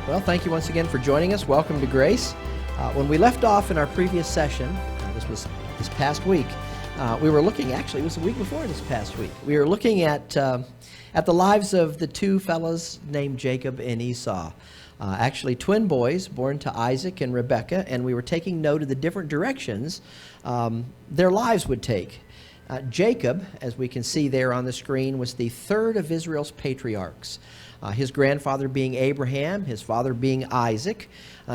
Well, thank you once again for joining us. Welcome to Grace. When we left off in our previous session, this was this past week, we were looking, actually it was a week before this past week, we were looking at the lives of the two fellows named Jacob and Esau. Actually twin boys born to Isaac and Rebekah, and we were taking note of the different directions their lives would take. Jacob, as we can see there on the screen, was the third of Israel's patriarchs. His grandfather being Abraham, his father being Isaac.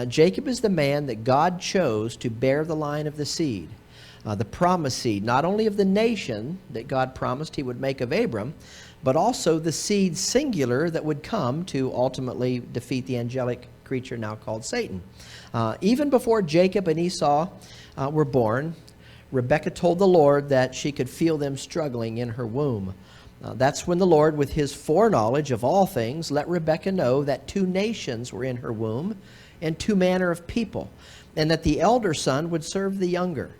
Jacob is the man that God chose to bear the line of the seed, the promised seed, not only of the nation that God promised he would make of Abram, but also the seed singular that would come to ultimately defeat the angelic creature now called Satan. Even before Jacob and Esau were born, Rebekah told the Lord that she could feel them struggling in her womb. That's when the Lord, with his foreknowledge of all things, let Rebekah know that two nations were in her womb and two manner of people, and that the elder son would serve the younger.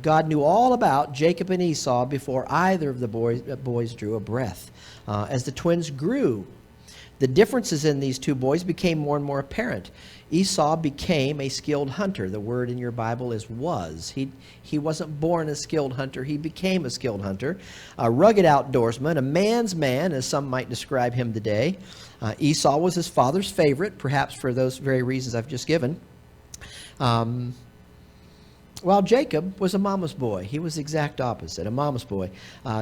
God knew all about Jacob and Esau before either of the boys drew a breath. As the twins grew, the differences in these two boys became more and more apparent. Esau became a skilled hunter. The word in your Bible is was. He wasn't born a skilled hunter. He became a skilled hunter. A rugged outdoorsman, a man's man, as some might describe him today. Esau was his father's favorite, perhaps for those very reasons I've just given. While Jacob was a mama's boy. He was the exact opposite, a mama's boy.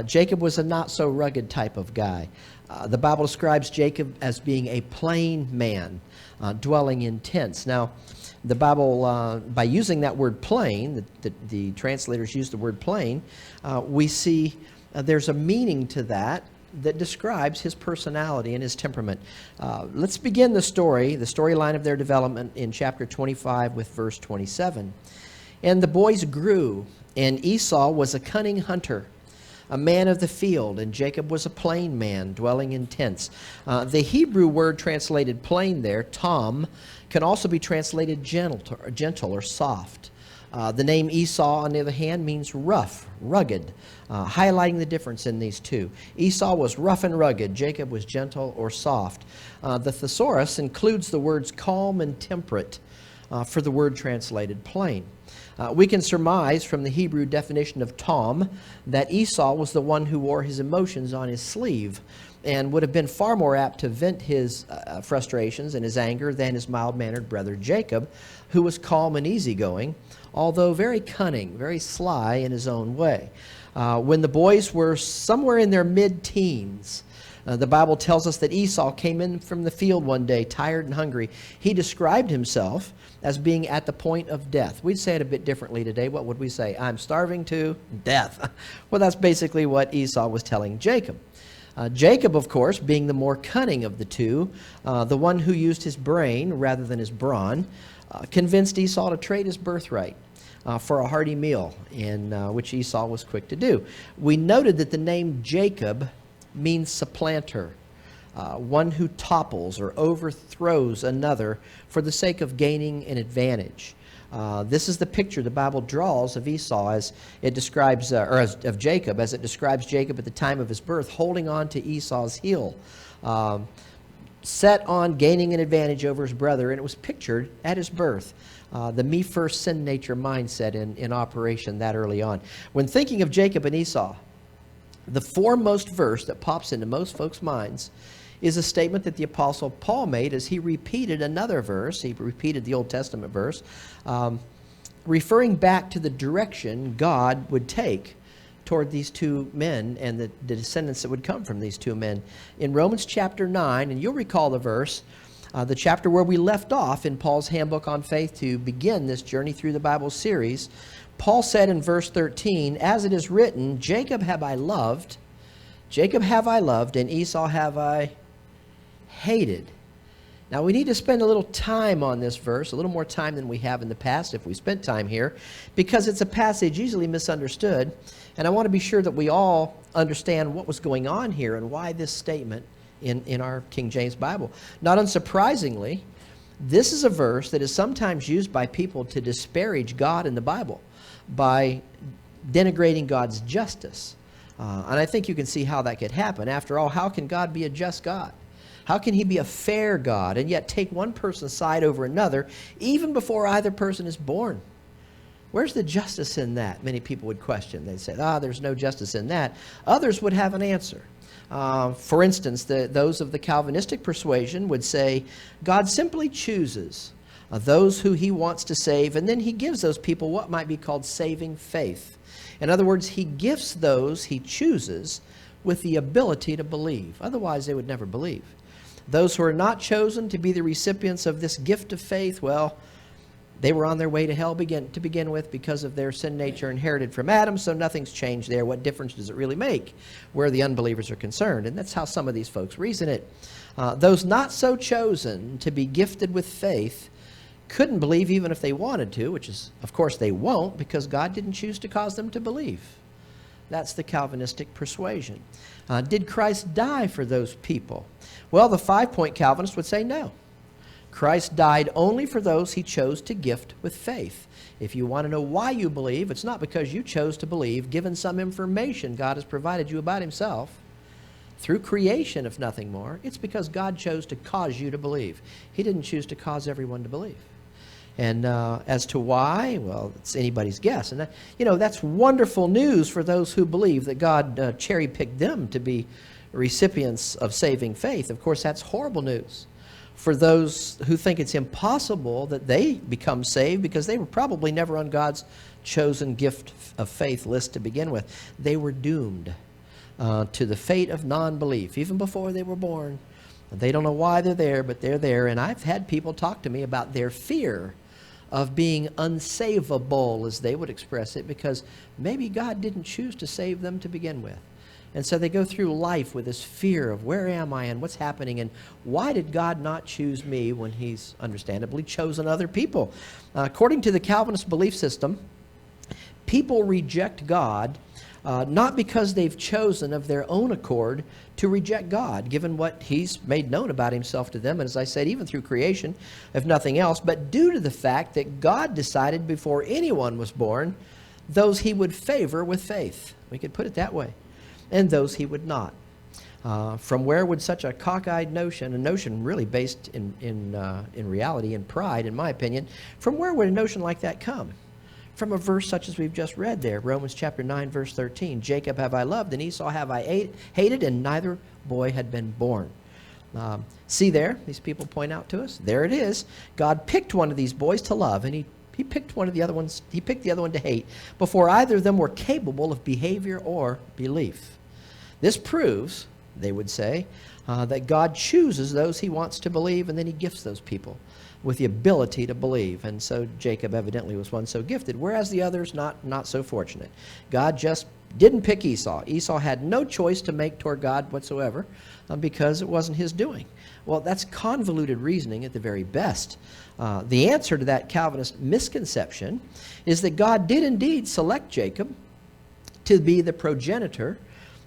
Jacob was a not-so-rugged type of guy. The Bible describes Jacob as being a plain man, dwelling in tents. Now, the Bible, by using that word plain, the translators use the word plain, we see there's a meaning to that describes his personality and his temperament. Let's begin the storyline of their development in chapter 25 with verse 27. And the boys grew, and Esau was a cunning hunter, a man of the field, and Jacob was a plain man, dwelling in tents. The Hebrew word translated plain there, tom, can also be translated gentle or soft. The name Esau, on the other hand, means rough, rugged, highlighting the difference in these two. Esau was rough and rugged. Jacob was gentle or soft. The thesaurus includes the words calm and temperate for the word translated plain. We can surmise from the Hebrew definition of tom that Esau was the one who wore his emotions on his sleeve and would have been far more apt to vent his frustrations and his anger than his mild-mannered brother Jacob, who was calm and easygoing, although very cunning, very sly in his own way. When the boys were somewhere in their mid-teens, the Bible tells us that Esau came in from the field one day, tired and hungry. He described himself as being at the point of death. We'd say it a bit differently today. What would we say? I'm starving to death. Well, that's basically what Esau was telling Jacob. Jacob, of course, being the more cunning of the two, the one who used his brain rather than his brawn, convinced Esau to trade his birthright for a hearty meal, in which Esau was quick to do. We noted that the name Jacob means supplanter, one who topples or overthrows another for the sake of gaining an advantage. This is the picture the Bible draws of Esau as it describes, of Jacob, as it describes Jacob at the time of his birth, holding on to Esau's heel, set on gaining an advantage over his brother, and it was pictured at his birth. The me first sin nature mindset in operation that early on. When thinking of Jacob and Esau, the foremost verse that pops into most folks' minds is a statement that the Apostle Paul made as he repeated another verse. He repeated the Old Testament verse, referring back to the direction God would take toward these two men and the descendants that would come from these two men. In Romans chapter 9, and you'll recall the verse, the chapter where we left off in Paul's Handbook on Faith to begin this journey through the Bible series, Paul said in verse 13, as it is written, Jacob have I loved, and Esau have I hated. Now we need to spend a little time on this verse, a little more time than we have in the past if we spent time here, because it's a passage easily misunderstood, and I want to be sure that we all understand what was going on here and why this statement in our King James Bible. Not unsurprisingly, this is a verse that is sometimes used by people to disparage God in the Bible by denigrating God's justice. And I think you can see how that could happen. After all, how can God be a just God? How can he be a fair God and yet take one person's side over another even before either person is born? Where's the justice in that? Many people would question. They'd say, there's no justice in that. Others would have an answer. For instance, those of the Calvinistic persuasion would say, God simply chooses those who he wants to save, and then he gives those people what might be called saving faith. In other words, he gifts those he chooses with the ability to believe. Otherwise, they would never believe. Those who are not chosen to be the recipients of this gift of faith, well, they were on their way to hell to begin with because of their sin nature inherited from Adam, so nothing's changed there. What difference does it really make where the unbelievers are concerned? And that's how some of these folks reason it. Those not so chosen to be gifted with faith couldn't believe even if they wanted to, which is, of course, they won't, because God didn't choose to cause them to believe. That's the Calvinistic persuasion. Did Christ die for those people? Well, the 5-point Calvinist would say no. Christ died only for those he chose to gift with faith. If you want to know why you believe, it's not because you chose to believe, given some information God has provided you about himself, through creation, if nothing more. It's because God chose to cause you to believe. He didn't choose to cause everyone to believe. And as to why, well, it's anybody's guess. And that's wonderful news for those who believe that God cherry-picked them to be recipients of saving faith. Of course, that's horrible news for those who think it's impossible that they become saved, because they were probably never on God's chosen gift of faith list to begin with. They were doomed to the fate of non-belief even before they were born. They don't know why they're there, but they're there. And I've had people talk to me about their fear of being unsavable, as they would express it, because maybe God didn't choose to save them to begin with. And so they go through life with this fear of where am I and what's happening, and why did God not choose me when he's understandably chosen other people? According to the Calvinist belief system, people reject God not because they've chosen of their own accord to reject God, given what he's made known about himself to them, and as I said, even through creation, if nothing else, but due to the fact that God decided before anyone was born those he would favor with faith. We could put it that way. And those he would not. From where would such a cockeyed notion, a notion really based in reality and pride, in my opinion, from where would a notion like that come? From a verse such as we've just read there, Romans chapter 9, verse 13. Jacob have I loved, and Esau have I hated, and neither boy had been born. See there, these people point out to us, there it is. God picked one of these boys to love, and he picked one of the other ones, he picked the other one to hate, before either of them were capable of behavior or belief. This proves, they would say, that God chooses those he wants to believe, and then he gifts those people with the ability to believe. And so Jacob evidently was one so gifted, whereas the others not so fortunate. God just didn't pick Esau. Esau had no choice to make toward God whatsoever because it wasn't his doing. Well, that's convoluted reasoning at the very best. The answer to that Calvinist misconception is that God did indeed select Jacob to be the progenitor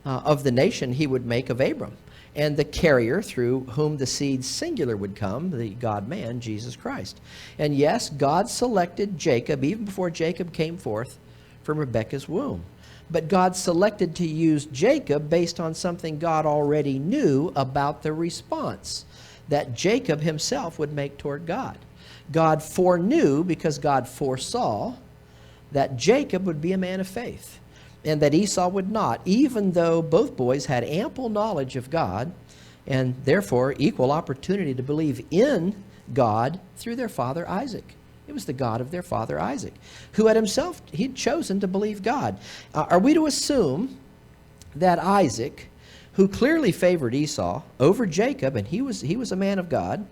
of the nation he would make of Abram, and the carrier through whom the seed singular would come, the God-man, Jesus Christ. And yes, God selected Jacob even before Jacob came forth from Rebekah's womb. But God selected to use Jacob based on something God already knew about the response that Jacob himself would make toward God. God foreknew, because God foresaw, that Jacob would be a man of faith, and that Esau would not, even though both boys had ample knowledge of God and therefore equal opportunity to believe in God through their father Isaac. It was the God of their father Isaac, who had himself, he'd chosen to believe God. Are we to assume that Isaac, who clearly favored Esau over Jacob, and he was a man of God,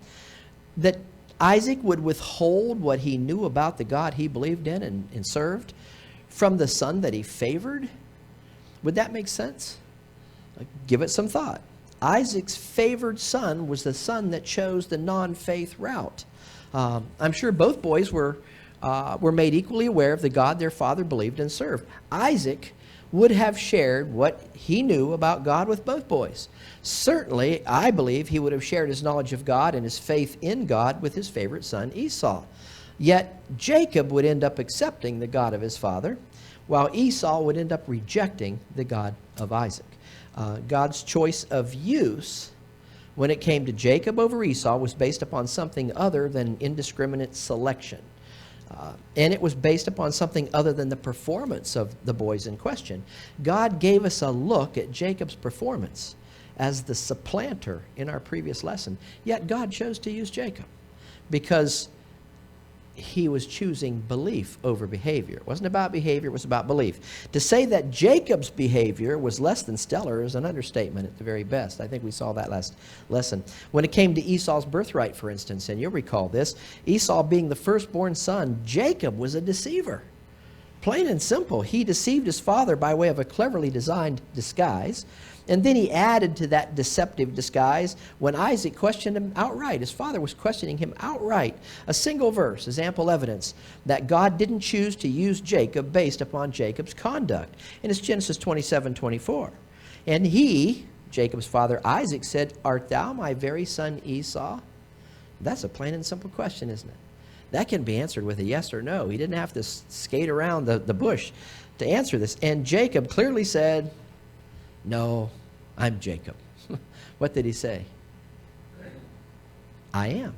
that Isaac would withhold what he knew about the God he believed in and served from the son that he favored? Would that make sense? Give it some thought. Isaac's favored son was the son that chose the non-faith route. I'm sure both boys were made equally aware of the God their father believed and served. Isaac would have shared what he knew about God with both boys. Certainly, I believe he would have shared his knowledge of God and his faith in God with his favorite son Esau. Yet Jacob would end up accepting the God of his father, while Esau would end up rejecting the God of Isaac. God's choice of use when it came to Jacob over Esau was based upon something other than indiscriminate selection. And it was based upon something other than the performance of the boys in question. God gave us a look at Jacob's performance as the supplanter in our previous lesson. Yet God chose to use Jacob because he was choosing belief over behavior. It wasn't about behavior, it was about belief. To say that Jacob's behavior was less than stellar is an understatement at the very best. I think we saw that last lesson. When it came to Esau's birthright, for instance, and you'll recall this, Esau being the firstborn son, Jacob was a deceiver. Plain and simple, he deceived his father by way of a cleverly designed disguise. And then he added to that deceptive disguise when Isaac questioned him outright. His father was questioning him outright. A single verse is ample evidence that God didn't choose to use Jacob based upon Jacob's conduct. And it's Genesis 27:24. And he, Jacob's father Isaac, said, "Art thou my very son Esau?" That's a plain and simple question, isn't it? That can be answered with a yes or no. He didn't have to skate around the bush to answer this. And Jacob clearly said, "No, I'm Jacob." What did he say? I am.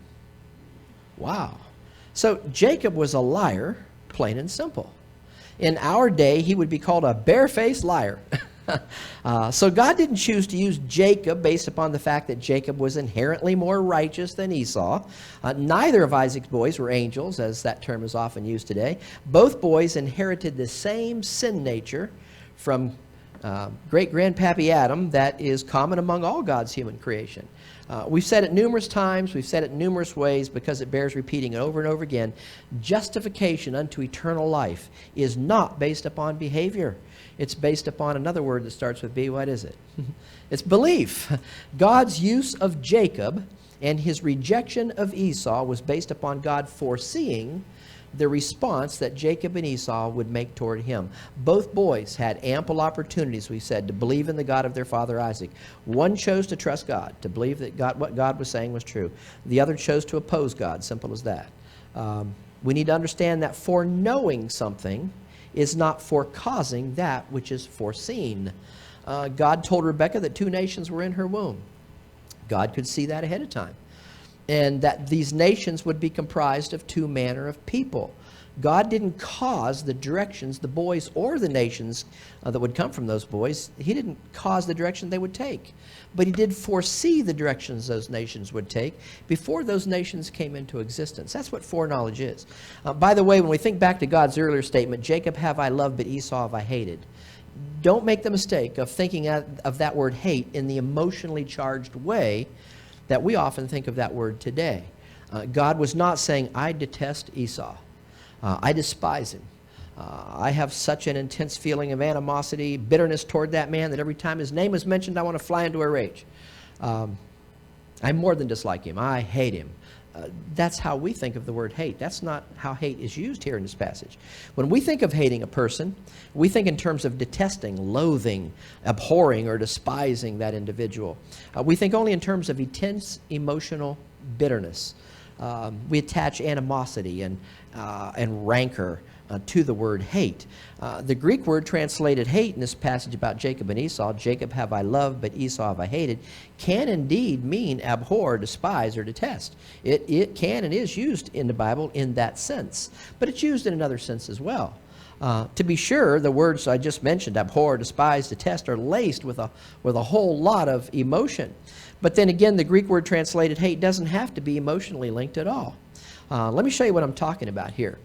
Wow. So Jacob was a liar, plain and simple. In our day, he would be called a barefaced liar. So God didn't choose to use Jacob based upon the fact that Jacob was inherently more righteous than Esau. Neither of Isaac's boys were angels, as that term is often used today. Both boys inherited the same sin nature from great-grandpappy Adam that is common among all God's human creation. We've said it numerous times, we've said it in numerous ways because it bears repeating over and over again. Justification unto eternal life is not based upon behavior. It's based upon another word that starts with B. What is it? It's belief. God's use of Jacob and his rejection of Esau was based upon God foreseeing the response that Jacob and Esau would make toward him. Both boys had ample opportunities, we said, to believe in the God of their father Isaac. One chose to trust God, to believe that what God was saying was true. The other chose to oppose God, simple as that. We need to understand that foreknowing something is not forecausing that which is foreseen. God told Rebekah that 2 nations were in her womb. God could see that ahead of time. And that these nations would be comprised of 2 manner of people. God didn't cause the directions the boys or the nations that would come from those boys. He didn't cause the direction they would take. But he did foresee the directions those nations would take before those nations came into existence. That's what foreknowledge is. By the way, when we think back to God's earlier statement, Jacob have I loved, but Esau have I hated. Don't make the mistake of thinking of that word hate in the emotionally charged way that we often think of that word today. God was not saying, I detest Esau. I despise him. I have such an intense feeling of animosity, bitterness toward that man that every time his name is mentioned, I want to fly into a rage. I more than dislike him. I hate him. That's how we think of the word hate. That's not how hate is used here in this passage. When we think of hating a person, we think in terms of detesting, loathing, abhorring, or despising that individual. We think only in terms of intense emotional bitterness. We attach animosity and rancor to the word hate. The Greek word translated hate in this passage about Jacob and Esau, Jacob have I loved, but Esau have I hated, can indeed mean abhor, despise, or detest. It can and is used in the Bible in that sense, but it's used in another sense as well. To be sure, the words I just mentioned, abhor, despise, detest, are laced with a whole lot of emotion. But then again, the Greek word translated hate doesn't have to be emotionally linked at all. Let me show you what I'm talking about here.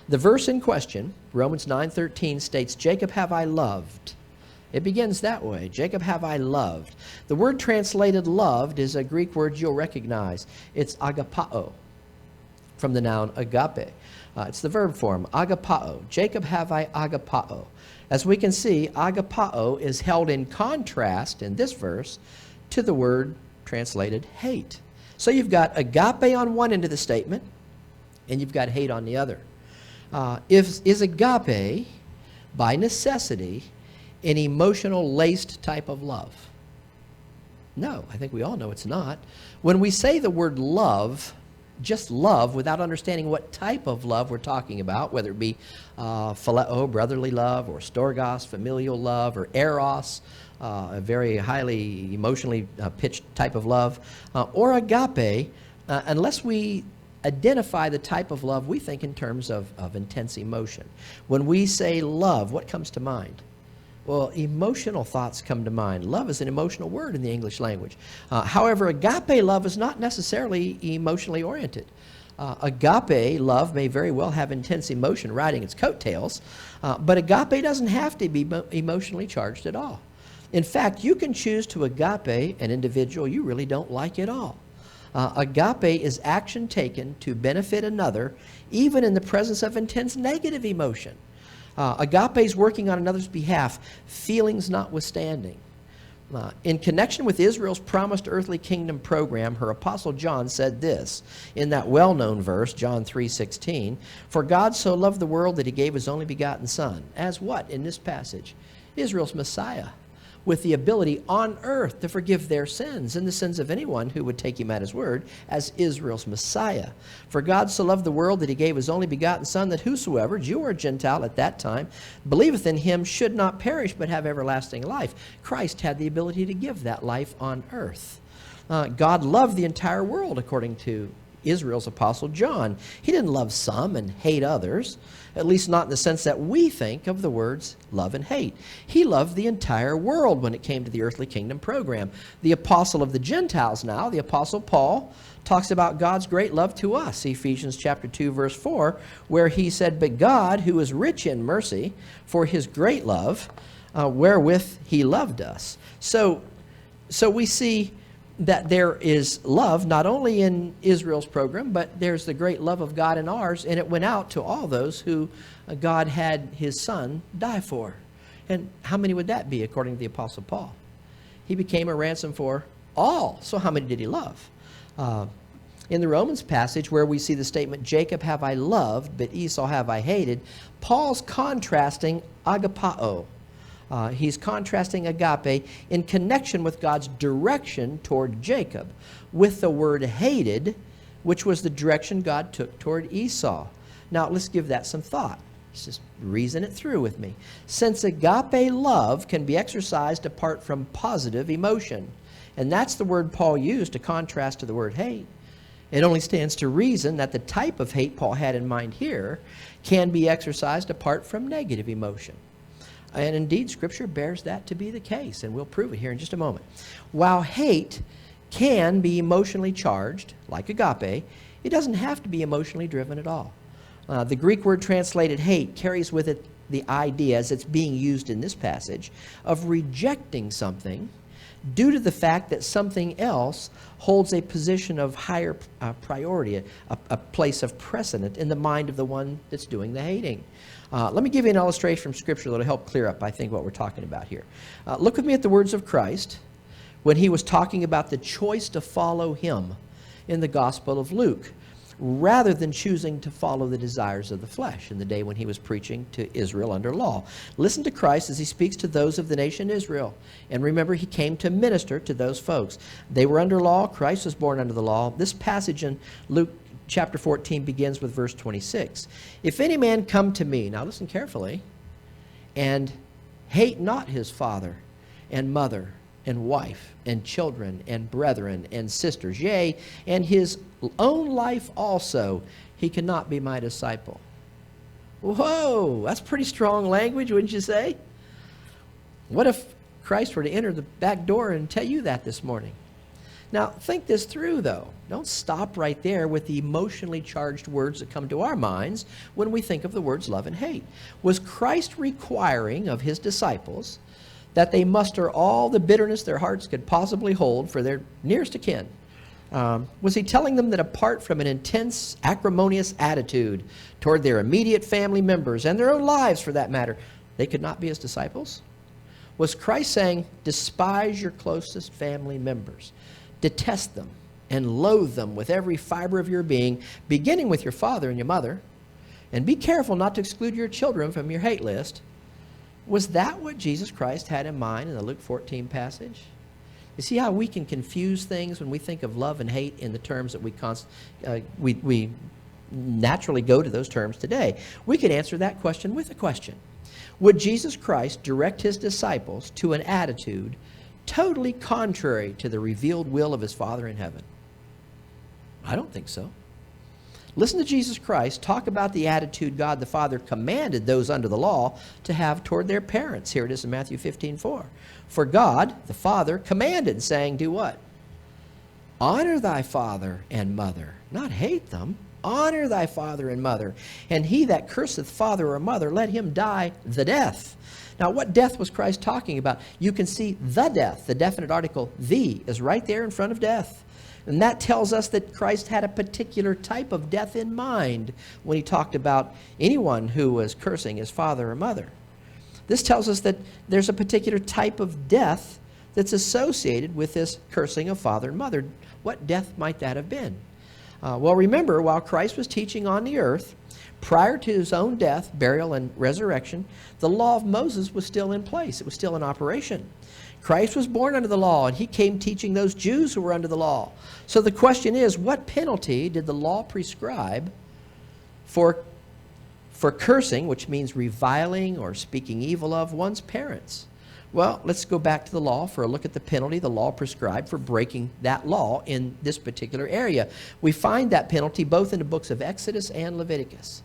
The verse in question, Romans 9:13, states, Jacob have I loved. It begins that way, Jacob have I loved. The word translated loved is a Greek word you'll recognize. It's agapao, from the noun agape. It's the verb form, agapao. Jacob have I agapao. As we can see, agapao is held in contrast in this verse to the word translated hate. So you've got agape on one end of the statement, and you've got hate on the other. Is agape, by necessity, an emotional laced type of love? No, I think we all know it's not. When we say the word love, just love without understanding what type of love we're talking about, whether it be phileo, brotherly love, or storgos, familial love, or eros, a very highly emotionally pitched type of love, or agape, unless we identify the type of love we think in terms of intense emotion. When we say love, what comes to mind? Well, emotional thoughts come to mind. Love is an emotional word in the English language. However, agape love is not necessarily emotionally oriented. Agape love may very well have intense emotion riding its coattails, but agape doesn't have to be emotionally charged at all. In fact, you can choose to agape an individual you really don't like at all. Agape is action taken to benefit another, even in the presence of intense negative emotion. Agape is working on another's behalf, feelings notwithstanding. In connection with Israel's promised earthly kingdom program, her apostle John said this in that well-known verse, John 3:16, "For God so loved the world that he gave his only begotten Son." As what in this passage? Israel's Messiah, with the ability on earth to forgive their sins and the sins of anyone who would take him at his word as Israel's Messiah. "For God so loved the world that he gave his only begotten Son, that whosoever, Jew or Gentile at that time, believeth in him should not perish but have everlasting life." Christ had the ability to give that life on earth. God loved the entire world, according to Israel's apostle John. He didn't love some and hate others, at least not in the sense that we think of the words love and hate. He loved the entire world when it came to the earthly kingdom program. The apostle of the Gentiles now, the apostle Paul, talks about God's great love to us, Ephesians chapter 2, verse 4, where he said, "But God, who is rich in mercy, for his great love, wherewith he loved us." So we see that there is love not only in Israel's program, but there's the great love of God in ours, and it went out to all those who God had his Son die for. And how many would that be, according to the Apostle Paul? He became a ransom for all. So how many did he love? In the Romans passage where we see the statement, "Jacob have I loved, but Esau have I hated," Paul's contrasting agapao. He's contrasting agape in connection with God's direction toward Jacob with the word hated, which was the direction God took toward Esau. Now, let's give that some thought. Let's just reason it through with me. Since agape love can be exercised apart from positive emotion, and that's the word Paul used to contrast to the word hate, it only stands to reason that the type of hate Paul had in mind here can be exercised apart from negative emotion. And indeed, Scripture bears that to be the case, and we'll prove it here in just a moment. While hate can be emotionally charged, like agape, it doesn't have to be emotionally driven at all. The Greek word translated hate carries with it the idea, as it's being used in this passage, of rejecting something due to the fact that something else holds a position of higher priority, a place of precedent in the mind of the one that's doing the hating. Let me give you an illustration from Scripture that will help clear up, I think, what we're talking about here. Look with me at the words of Christ when he was talking about the choice to follow him in the Gospel of Luke, rather than choosing to follow the desires of the flesh in the day when he was preaching to Israel under law. Listen to Christ as he speaks to those of the nation Israel. And remember, he came to minister to those folks. They were under law. Christ was born under the law. This passage in Luke chapter 14 begins with verse 26. "If any man come to me," now listen carefully, "and hate not his father and mother and wife and children and brethren and sisters, yea, and his own life also, he cannot be my disciple." Whoa, that's pretty strong language, wouldn't you say? What if Christ were to enter the back door and tell you that this morning? Now, think this through, though. Don't stop right there with the emotionally charged words that come to our minds when we think of the words love and hate. Was Christ requiring of his disciples that they muster all the bitterness their hearts could possibly hold for their nearest of kin? Was he telling them that apart from an intense, acrimonious attitude toward their immediate family members and their own lives, for that matter, they could not be his disciples? Was Christ saying, despise your closest family members, detest them, and loathe them with every fiber of your being, beginning with your father and your mother, and be careful not to exclude your children from your hate list? Was that what Jesus Christ had in mind in the Luke 14 passage? You see how we can confuse things when we think of love and hate in the terms that we naturally go to those terms today? We can answer that question with a question. Would Jesus Christ direct his disciples to an attitude totally contrary to the revealed will of his Father in heaven? I don't think so. Listen to Jesus Christ talk about the attitude God the Father commanded those under the law to have toward their parents. Here it is in Matthew 15:4. For God, the Father, commanded, saying, do what? Honor thy father and mother, not hate them. Honor thy father and mother. And he that curseth father or mother, let him die the death. Now, what death was Christ talking about? You can see the death. The definite article, the, is right there in front of death. And that tells us that Christ had a particular type of death in mind when he talked about anyone who was cursing his father or mother. This tells us that there's a particular type of death that's associated with this cursing of father and mother. What death might that have been? Well, remember, while Christ was teaching on the earth, prior to his own death, burial, and resurrection, the law of Moses was still in place. It was still in operation. Christ was born under the law, and he came teaching those Jews who were under the law. So the question is, what penalty did the law prescribe for cursing, which means reviling or speaking evil of one's parents? Well, let's go back to the law for a look at the penalty the law prescribed for breaking that law in this particular area. We find that penalty both in the books of Exodus and Leviticus.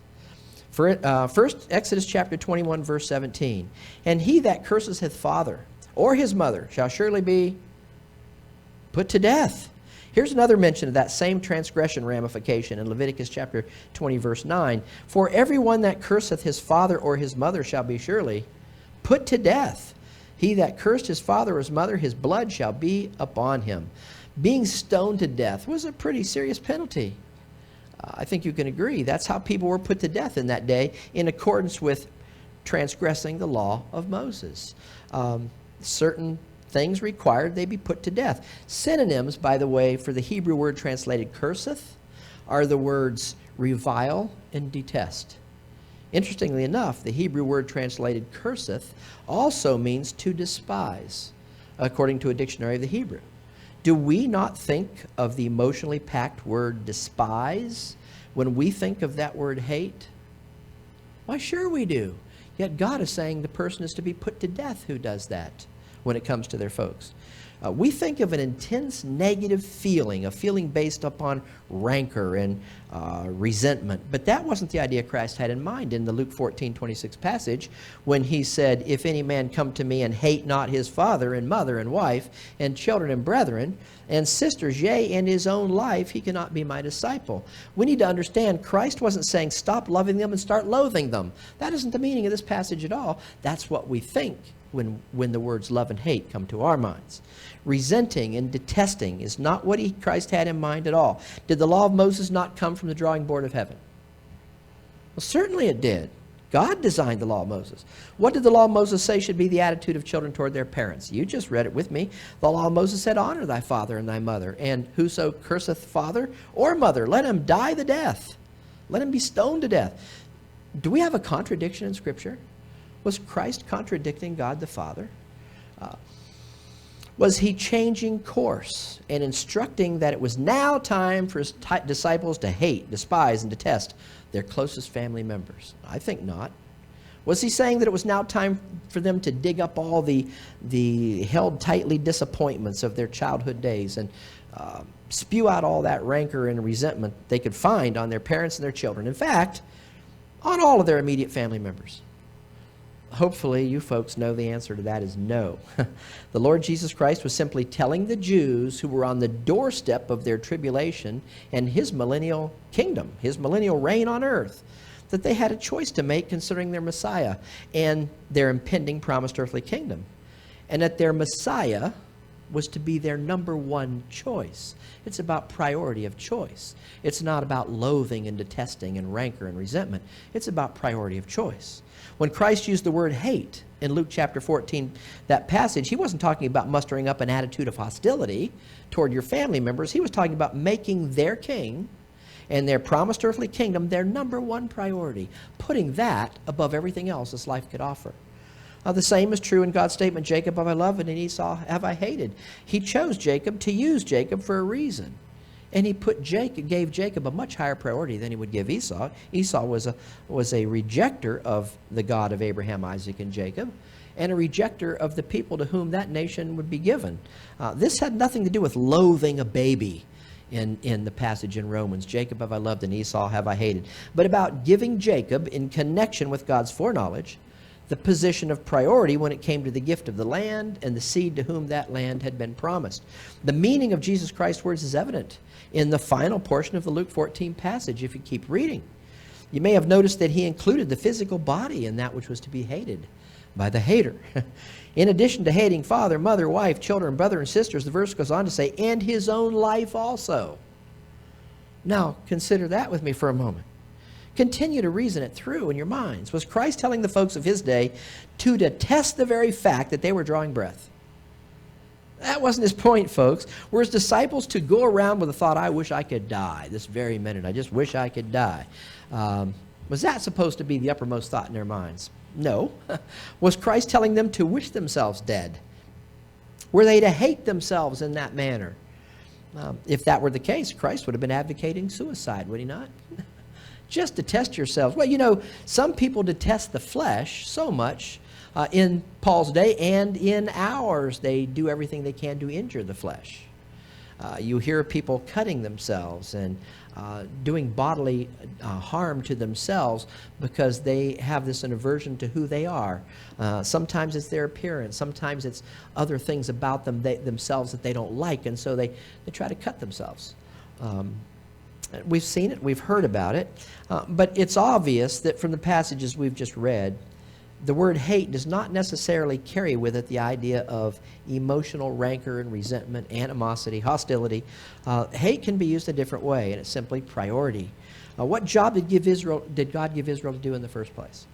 First, Exodus chapter 21, verse 17. And he that curseth his father or his mother shall surely be put to death. Here's another mention of that same transgression ramification in Leviticus chapter 20, verse 9. For everyone that curseth his father or his mother shall be surely put to death. He that cursed his father or his mother, his blood shall be upon him. Being stoned to death was a pretty serious penalty. I think you can agree. That's how people were put to death in that day in accordance with transgressing the law of Moses. Certain things required they be put to death. Synonyms, by the way, for the Hebrew word translated curseth are the words revile and detest. Interestingly enough, the Hebrew word translated curseth also means to despise, according to a dictionary of the Hebrew. Do we not think of the emotionally packed word despise when we think of that word hate? Why, sure we do. Yet God is saying the person is to be put to death who does that when it comes to their folks. We think of an intense negative feeling, a feeling based upon rancor and resentment. But that wasn't the idea Christ had in mind in the Luke 14:26 passage when he said, if any man come to me and hate not his father and mother and wife and children and brethren and sisters, yea, and his own life, he cannot be my disciple. We need to understand Christ wasn't saying stop loving them and start loathing them. That isn't the meaning of this passage at all. That's what we think when the words love and hate come to our minds. Resenting and detesting is not what Christ had in mind at all. Did the law of Moses not come from the drawing board of heaven? Well, certainly it did. God designed the law of Moses. What did the law of Moses say should be the attitude of children toward their parents? You just read it with me. The law of Moses said, honor thy father and thy mother, and whoso curseth father or mother, let him die the death. Let him be stoned to death. Do we have a contradiction in Scripture? Was Christ contradicting God the Father? Was he changing course and instructing that it was now time for his disciples to hate, despise, and detest their closest family members? I think not. Was he saying that it was now time for them to dig up all the held tightly disappointments of their childhood days and spew out all that rancor and resentment they could find on their parents and their children? In fact, on all of their immediate family members. Hopefully you folks know the answer to that is no. The Lord Jesus Christ was simply telling the Jews who were on the doorstep of their tribulation and his millennial kingdom, his millennial reign on earth, that they had a choice to make concerning their Messiah and their impending promised earthly kingdom. And that their Messiah was to be their number one choice. It's about priority of choice. It's not about loathing and detesting and rancor and resentment. It's about priority of choice. When Christ used the word hate in Luke chapter 14, that passage, he wasn't talking about mustering up an attitude of hostility toward your family members. He was talking about making their king and their promised earthly kingdom their number one priority, putting that above everything else this life could offer. The same is true in God's statement, Jacob have I loved and Esau have I hated. He chose Jacob to use Jacob for a reason. And he gave Jacob a much higher priority than he would give Esau. Esau was a rejecter of the God of Abraham, Isaac, and Jacob, and a rejecter of the people to whom that nation would be given. This had nothing to do with loathing a baby in the passage in Romans, Jacob have I loved and Esau have I hated, but about giving Jacob, in connection with God's foreknowledge, the position of priority when it came to the gift of the land and the seed to whom that land had been promised. The meaning of Jesus Christ's words is evident in the final portion of the Luke 14 passage, if you keep reading. You may have noticed that he included the physical body in that which was to be hated by the hater. In addition to hating father, mother, wife, children, brother, and sisters, the verse goes on to say, and his own life also. Now, consider that with me for a moment. Continue to reason it through in your minds. Was Christ telling the folks of his day to detest the very fact that they were drawing breath? That wasn't his point, folks. Were his disciples to go around with the thought, I wish I could die this very minute. I just wish I could die. Was that supposed to be the uppermost thought in their minds? No. Was Christ telling them to wish themselves dead? Were they to hate themselves in that manner? If that were the case, Christ would have been advocating suicide, would he not? Just detest yourselves. Well, you know, some people detest the flesh so much in Paul's day and in ours. They do everything they can to injure the flesh. You hear people cutting themselves and doing bodily harm to themselves because they have this an aversion to who they are. Sometimes it's their appearance. Sometimes it's other things about themselves that they don't like, and so they try to cut themselves. We've seen it. We've heard about it. But it's obvious that from the passages we've just read, the word hate does not necessarily carry with it the idea of emotional rancor and resentment, animosity, hostility. Hate can be used a different way, and it's simply priority. What job did God give Israel to do in the first place?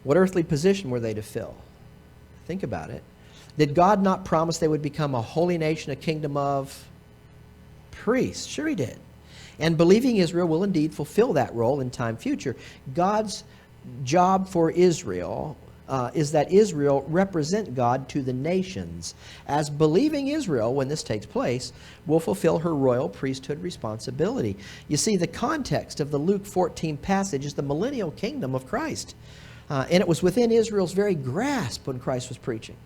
What earthly position were they to fill? Think about it. Did God not promise they would become a holy nation, a kingdom of priests? Sure he did. And believing Israel will indeed fulfill that role in time future. God's job for Israel is that Israel represent God to the nations, as believing Israel, when this takes place, will fulfill her royal priesthood responsibility. You see, the context of the Luke 14 passage is the millennial kingdom of Christ. And it was within Israel's very grasp when Christ was preaching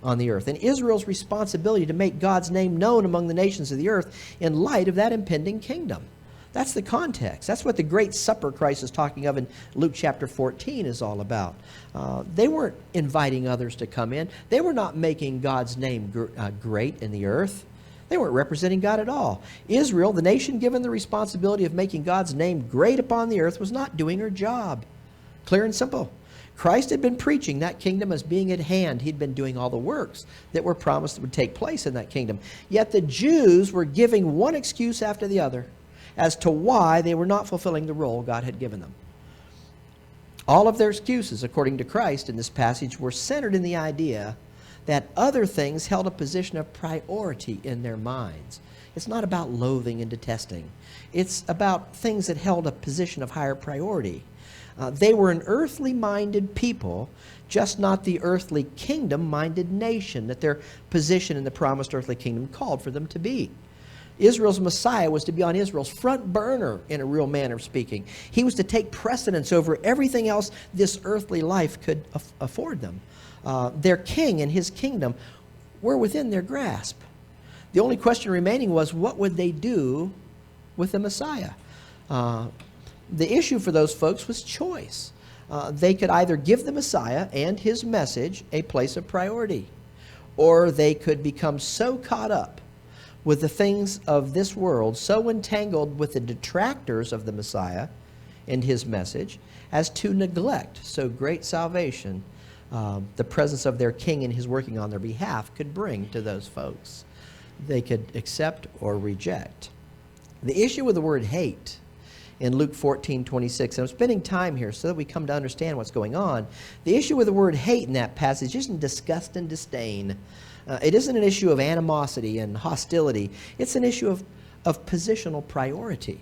on the earth, and Israel's responsibility to make God's name known among the nations of the earth in light of that impending kingdom. That's the context. That's what the great supper Christ is talking of in Luke chapter 14 is all about. They weren't inviting others to come in. They were not making God's name great in the earth. They weren't representing God at all. Israel, the nation given the responsibility of making God's name great upon the earth, was not doing her job. Clear and simple. Christ had been preaching that kingdom as being at hand. He'd been doing all the works that were promised would take place in that kingdom. Yet the Jews were giving one excuse after the other as to why they were not fulfilling the role God had given them. All of their excuses, according to Christ in this passage, were centered in the idea that other things held a position of priority in their minds. It's not about loathing and detesting. It's about things that held a position of higher priority. They were an earthly-minded people, just not the earthly kingdom-minded nation that their position in the promised earthly kingdom called for them to be. Israel's Messiah was to be on Israel's front burner in a real manner of speaking. He was to take precedence over everything else this earthly life could afford them. Their king and his kingdom were within their grasp. The only question remaining was, what would they do with the Messiah? The issue for those folks was choice. They could either give the Messiah and his message a place of priority, or they could become so caught up with the things of this world, so entangled with the detractors of the Messiah and his message, as to neglect so great salvation the presence of their king and his working on their behalf could bring to those folks. They could accept or reject. The issue with the word hate in Luke 14:26, and I'm spending time here so that we come to understand what's going on. The issue with the word hate in that passage isn't disgust and disdain. It isn't an issue of animosity and hostility. It's an issue of positional priority.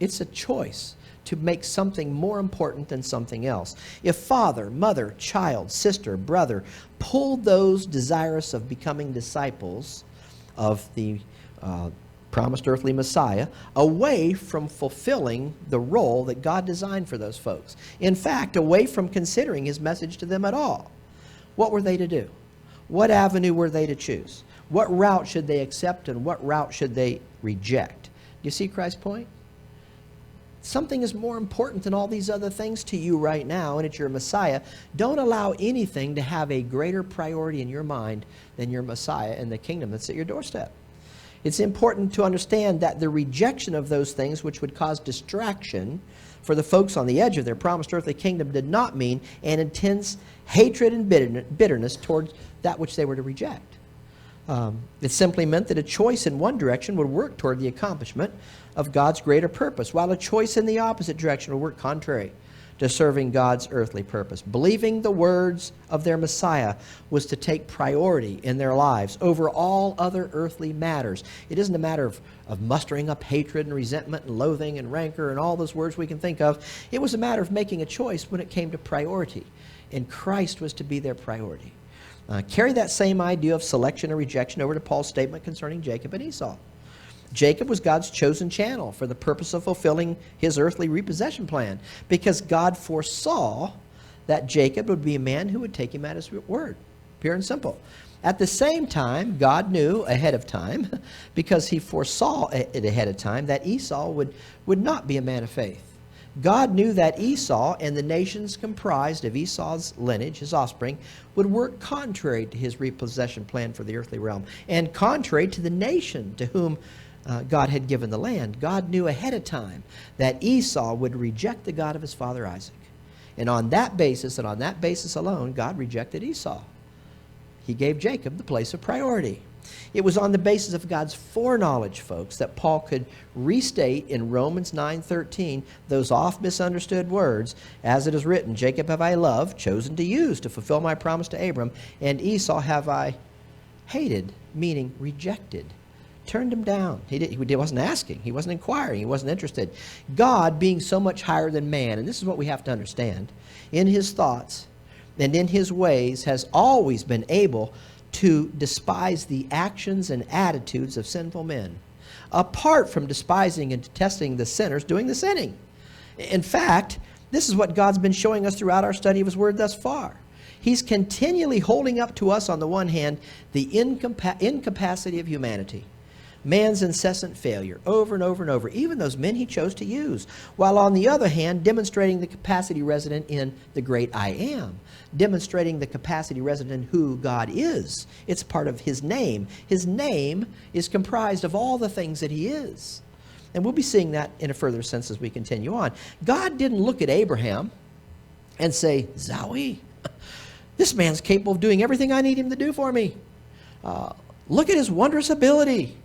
It's a choice to make something more important than something else. If father, mother, child, sister, brother pulled those desirous of becoming disciples of the promised earthly Messiah away from fulfilling the role that God designed for those folks, in fact, away from considering his message to them at all, what were they to do? What avenue were they to choose? What route should they accept and what route should they reject? Do you see Christ's point? Something is more important than all these other things to you right now, and it's your Messiah. Don't allow anything to have a greater priority in your mind than your Messiah and the kingdom that's at your doorstep. It's important to understand that the rejection of those things which would cause distraction for the folks on the edge of their promised earthly kingdom did not mean an intense hatred and bitterness towards that which they were to reject. It simply meant that a choice in one direction would work toward the accomplishment of God's greater purpose, while a choice in the opposite direction would work contrary to serving God's earthly purpose. Believing the words of their Messiah was to take priority in their lives over all other earthly matters. It isn't a matter of mustering up hatred and resentment and loathing and rancor and all those words we can think of. It was a matter of making a choice when it came to priority, and Christ was to be their priority. Carry that same idea of selection or rejection over to Paul's statement concerning Jacob and Esau. Jacob was God's chosen channel for the purpose of fulfilling his earthly repossession plan, because God foresaw that Jacob would be a man who would take him at his word, pure and simple. At the same time, God knew ahead of time, because he foresaw it ahead of time, that Esau would not be a man of faith. God knew that Esau and the nations comprised of Esau's lineage, his offspring, would work contrary to his repossession plan for the earthly realm, and contrary to the nation to whom God had given the land. God knew ahead of time that Esau would reject the God of his father Isaac. And on that basis, and on that basis alone, God rejected Esau. He gave Jacob the place of priority. It was on the basis of God's foreknowledge, folks, that Paul could restate in Romans 9:13 those oft misunderstood words, as it is written, Jacob have I loved, chosen to use to fulfill my promise to Abram, and Esau have I hated, meaning rejected. Turned him down. He wasn't asking. He wasn't inquiring. He wasn't interested. God, being so much higher than man, and this is what we have to understand, in his thoughts and in his ways has always been able to despise the actions and attitudes of sinful men, apart from despising and detesting the sinners doing the sinning. In fact, this is what God's been showing us throughout our study of his word thus far. He's continually holding up to us, on the one hand, the incapacity of humanity, man's incessant failure, over and over and over, even those men he chose to use, while on the other hand, demonstrating the capacity resident in the great I Am, demonstrating the capacity resident in who God is. It's part of his name. His name is comprised of all the things that he is. And we'll be seeing that in a further sense as we continue on. God didn't look at Abraham and say, Zowie, this man's capable of doing everything I need him to do for me. Look at his wondrous ability.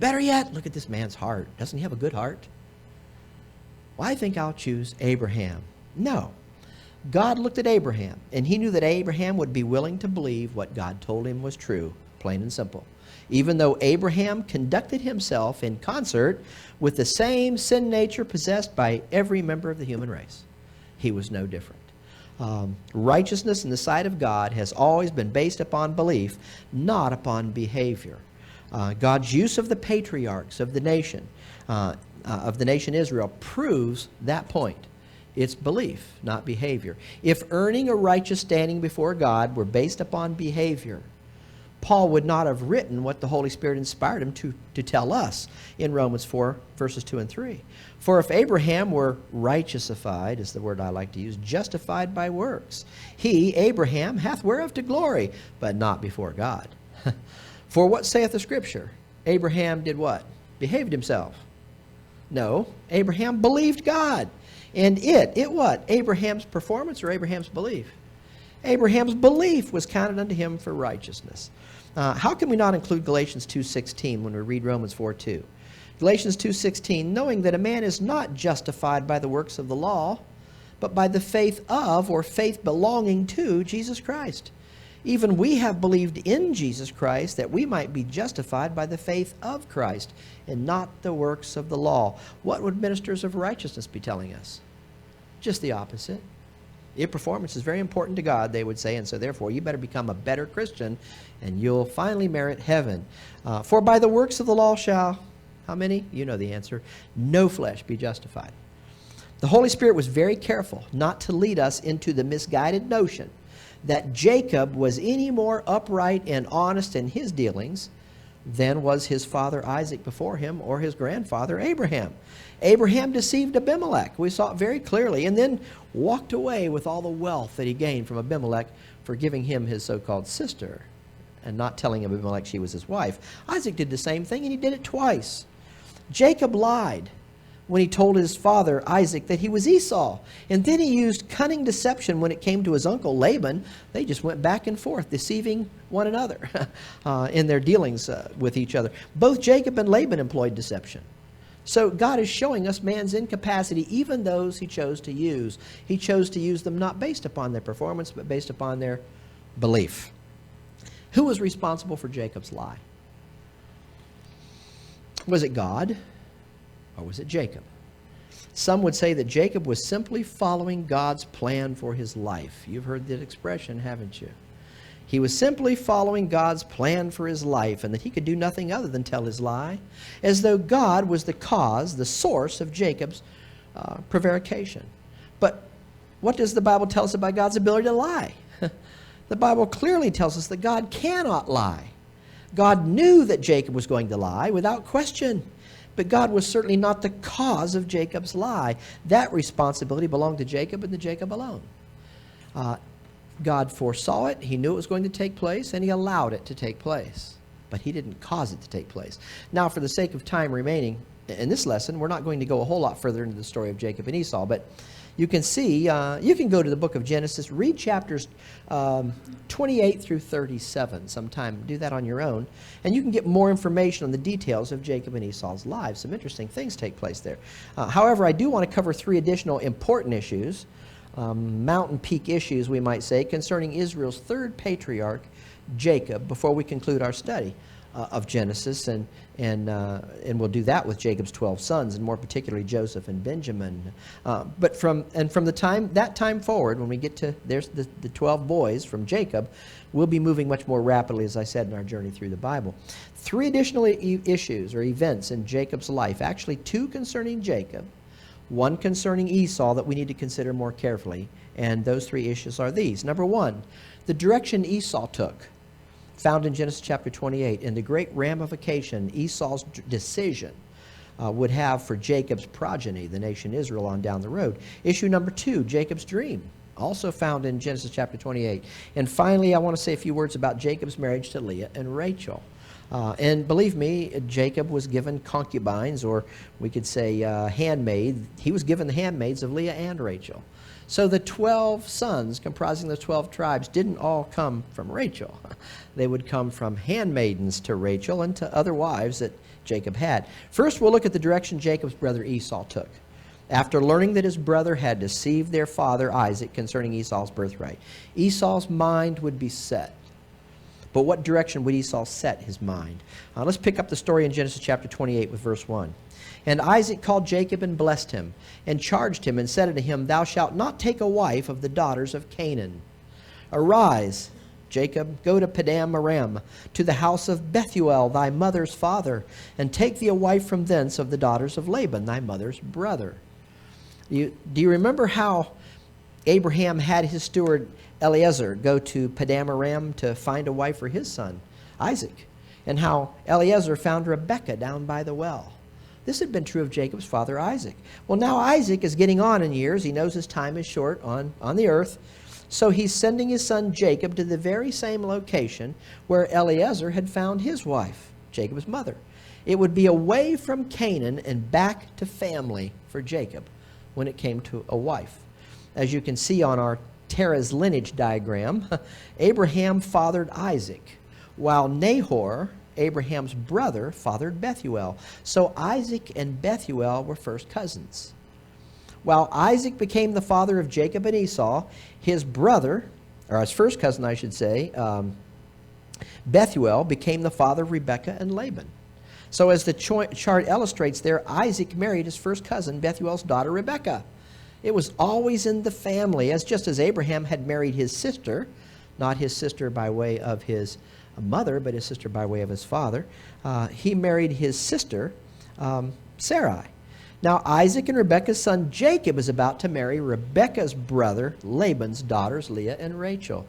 Better yet, look at this man's heart. Doesn't he have a good heart? Well, I think I'll choose Abraham. No. God looked at Abraham, and he knew that Abraham would be willing to believe what God told him was true, plain and simple. Even though Abraham conducted himself in concert with the same sin nature possessed by every member of the human race. He was no different. Righteousness in the sight of God has always been based upon belief, not upon behavior. God's use of the patriarchs of the nation Israel proves that point. It's belief, not behavior. If earning a righteous standing before God were based upon behavior, Paul would not have written what the Holy Spirit inspired him to tell us in Romans 4, verses 2 and 3. For if Abraham were righteousified, is the word I like to use, justified by works, he, Abraham, hath whereof to glory, but not before God. For what saith the Scripture? Abraham did what? Behaved himself. No, Abraham believed God. And it what? Abraham's performance or Abraham's belief? Abraham's belief was counted unto him for righteousness. How can we not include Galatians 2:16 when we read Romans 4:2? Galatians 2:16, knowing that a man is not justified by the works of the law, but by the faith of, or faith belonging to, Jesus Christ. Even we have believed in Jesus Christ, that we might be justified by the faith of Christ, and not the works of the law. What would ministers of righteousness be telling us? Just the opposite. Your performance is very important to God, they would say, and so therefore you better become a better Christian, and you'll finally merit heaven. For by the works of the law shall, how many? You know the answer. No flesh be justified. The Holy Spirit was very careful not to lead us into the misguided notion that Jacob was any more upright and honest in his dealings than was his father Isaac before him, or his grandfather Abraham. Abraham deceived Abimelech. We saw it very clearly, and then walked away with all the wealth that he gained from Abimelech for giving him his so-called sister and not telling Abimelech she was his wife. Isaac did the same thing, and he did it twice. Jacob lied when he told his father Isaac that he was Esau. And then he used cunning deception when it came to his uncle Laban. They just went back and forth, deceiving one another in their dealings with each other. Both Jacob and Laban employed deception. So God is showing us man's incapacity, even those he chose to use. He chose to use them not based upon their performance, but based upon their belief. Who was responsible for Jacob's lie? Was it God, or was it Jacob? Some would say that Jacob was simply following God's plan for his life. You've heard that expression, haven't you? He was simply following God's plan for his life, and that he could do nothing other than tell his lie, as though God was the cause, the source of Jacob's prevarication. But what does the Bible tell us about God's ability to lie? The Bible clearly tells us that God cannot lie. God knew that Jacob was going to lie without question, but God was certainly not the cause of Jacob's lie. That responsibility belonged to Jacob and to Jacob alone. God foresaw it, he knew it was going to take place, and he allowed it to take place. But he didn't cause it to take place. Now, for the sake of time remaining in this lesson, we're not going to go a whole lot further into the story of Jacob and Esau, but you can see, you can go to the book of Genesis, read chapters 28 through 37 sometime. Do that on your own. And you can get more information on the details of Jacob and Esau's lives. Some interesting things take place there. However, I do want to cover three additional important issues, mountain peak issues, we might say, concerning Israel's third patriarch, Jacob, before we conclude our study of Genesis, and we'll do that with Jacob's 12 sons, and more particularly Joseph and Benjamin. But from that time forward, when we get to there's the 12 boys from Jacob, we'll be moving much more rapidly, as I said, in our journey through the Bible. Three additional issues or events in Jacob's life, actually two concerning Jacob, one concerning Esau that we need to consider more carefully, and those three issues are these. Number one, the direction Esau took, found in Genesis chapter 28, and the great ramification Esau's decision would have for Jacob's progeny, the nation Israel, on down the road. Issue number two, Jacob's dream, also found in Genesis chapter 28. And finally, I want to say a few words about Jacob's marriage to Leah and Rachel. And believe me, Jacob was given concubines, or we could say handmaid. He was given the handmaids of Leah and Rachel. So the 12 sons comprising the 12 tribes didn't all come from Rachel. They would come from handmaidens to Rachel and to other wives that Jacob had. First, we'll look at the direction Jacob's brother Esau took. After learning that his brother had deceived their father Isaac concerning Esau's birthright, Esau's mind would be set. But what direction would Esau set his mind? Let's pick up the story in Genesis chapter 28 with verse 1. And Isaac called Jacob and blessed him, and charged him, and said unto him, Thou shalt not take a wife of the daughters of Canaan. Arise, Jacob, go to Padam Aram, to the house of Bethuel, thy mother's father, and take thee a wife from thence of the daughters of Laban, thy mother's brother. Do you remember how Abraham had his steward Eliezer go to Padam Aram to find a wife for his son, Isaac, and how Eliezer found Rebekah down by the well? This had been true of Jacob's father Isaac. Well, now Isaac is getting on in years. He knows his time is short on the earth. So he's sending his son Jacob to the very same location where Eliezer had found his wife, Jacob's mother. It would be away from Canaan and back to family for Jacob when it came to a wife. As you can see on our Terah's lineage diagram, Abraham fathered Isaac, while Nahor, Abraham's brother, fathered Bethuel. So Isaac and Bethuel were first cousins. While Isaac became the father of Jacob and Esau, his brother, or his first cousin, I should say, Bethuel, became the father of Rebekah and Laban. So as the chart illustrates there, Isaac married his first cousin, Bethuel's daughter, Rebekah. It was always in the family, just as Abraham had married his sister, not his sister by way of his mother, but his sister by way of his father. He married his sister, Sarai. Now Isaac and Rebekah's son Jacob is about to marry Rebekah's brother Laban's daughters Leah and Rachel.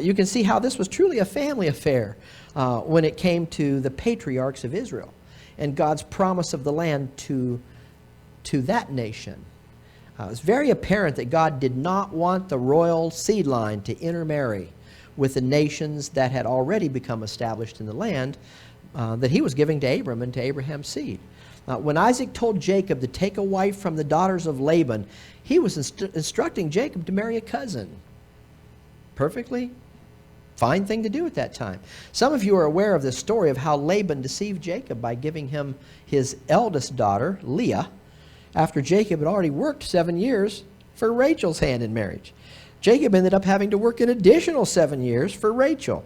You can see how this was truly a family affair when it came to the patriarchs of Israel and God's promise of the land to that nation. It's very apparent that God did not want the royal seed line to intermarry with the nations that had already become established in the land that he was giving to Abram and to Abraham's seed. When Isaac told Jacob to take a wife from the daughters of Laban, he was instructing Jacob to marry a cousin. Perfectly fine thing to do at that time. Some of you are aware of the story of how Laban deceived Jacob by giving him his eldest daughter, Leah, after Jacob had already worked 7 years for Rachel's hand in marriage. Jacob ended up having to work an additional 7 years for Rachel.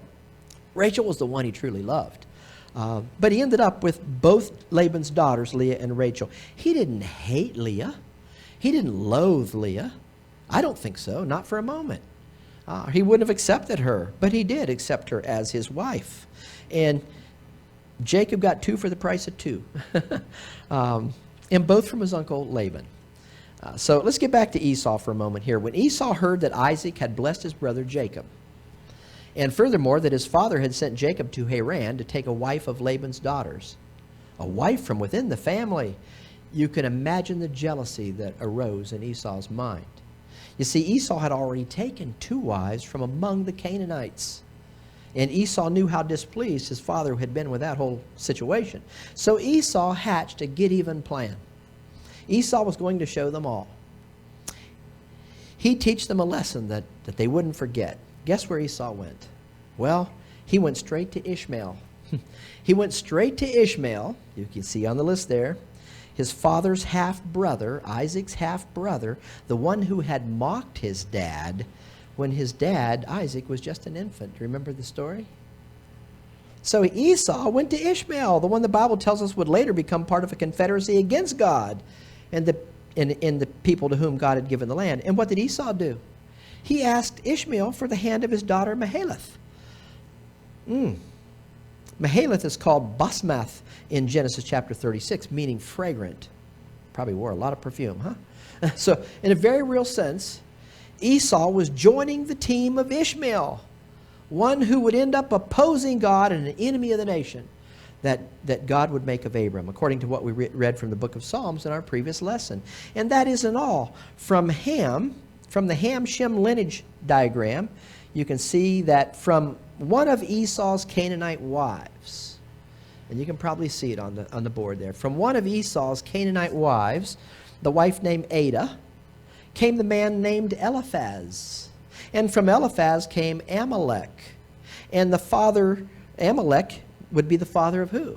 Rachel was the one he truly loved. But he ended up with both Laban's daughters, Leah and Rachel. He didn't hate Leah. He didn't loathe Leah. I don't think so, not for a moment. He wouldn't have accepted her, but he did accept her as his wife. And Jacob got 2 for the price of 2. And both from his uncle Laban. So let's get back to Esau for a moment here. When Esau heard that Isaac had blessed his brother Jacob, and furthermore that his father had sent Jacob to Haran to take a wife of Laban's daughters, a wife from within the family, you can imagine the jealousy that arose in Esau's mind. You see, Esau had already taken 2 wives from among the Canaanites. And Esau knew how displeased his father had been with that whole situation. So Esau hatched a get-even plan. Esau was going to show them all. He'd teach them a lesson that they wouldn't forget. Guess where Esau went? Well, he went straight to Ishmael. He went straight to Ishmael, you can see on the list there, his father's half-brother, Isaac's half-brother, the one who had mocked his dad when his dad, Isaac, was just an infant. Remember the story? So Esau went to Ishmael, the one the Bible tells us would later become part of a confederacy against God and the people to whom God had given the land. And what did Esau do? He asked Ishmael for the hand of his daughter Mahalath. Mahalath is called Basmath in Genesis chapter 36, meaning fragrant. Probably wore a lot of perfume, huh? So in a very real sense, Esau was joining the team of Ishmael, one who would end up opposing God and an enemy of the nation that God would make of Abram, according to what we read from the book of Psalms in our previous lesson. And that isn't all. From the Ham-Shem lineage diagram, you can see that from one of Esau's Canaanite wives, and you can probably see it on the board there, from one of Esau's Canaanite wives, the wife named Ada, came the man named Eliphaz. And from Eliphaz came Amalek. And the father, Amalek, would be the father of who?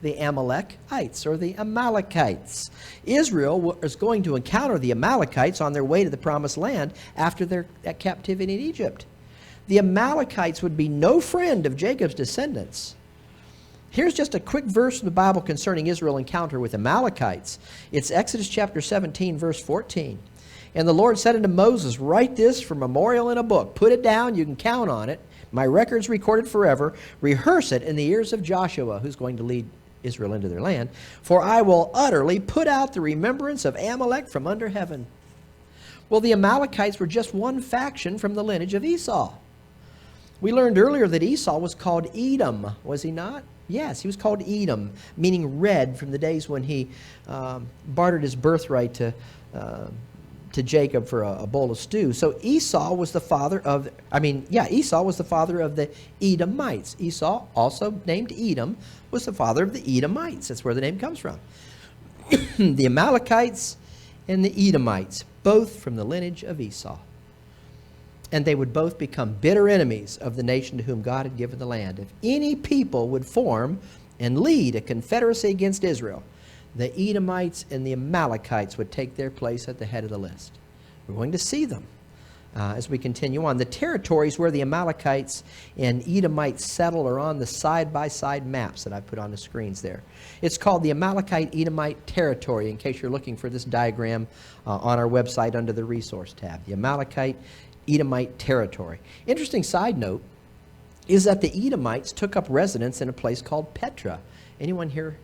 The Amalekites, or the Amalekites. Israel is going to encounter the Amalekites on their way to the Promised Land after their captivity in Egypt. The Amalekites would be no friend of Jacob's descendants. Here's just a quick verse from the Bible concerning Israel's encounter with Amalekites. It's Exodus chapter 17, verse 14. And the Lord said unto Moses, write this for memorial in a book. Put it down, you can count on it. My record's recorded forever. Rehearse it in the ears of Joshua, who's going to lead Israel into their land. For I will utterly put out the remembrance of Amalek from under heaven. Well, the Amalekites were just one faction from the lineage of Esau. We learned earlier that Esau was called Edom, was he not? Yes, he was called Edom, meaning red, from the days when he bartered his birthright to Jacob for a bowl of stew. So Esau was the father of, Esau was the father of the Edomites. Esau, also named Edom, was the father of the Edomites. That's where the name comes from. The Amalekites and the Edomites, both from the lineage of Esau. And they would both become bitter enemies of the nation to whom God had given the land. If any people would form and lead a confederacy against Israel, the Edomites and the Amalekites would take their place at the head of the list. We're going to see them as we continue on. The territories where the Amalekites and Edomites settle are on the side-by-side maps that I put on the screens there. It's called the Amalekite-Edomite territory, in case you're looking for this diagram on our website under the resource tab. The Amalekite-Edomite territory. Interesting side note is that the Edomites took up residence in a place called Petra. Anyone here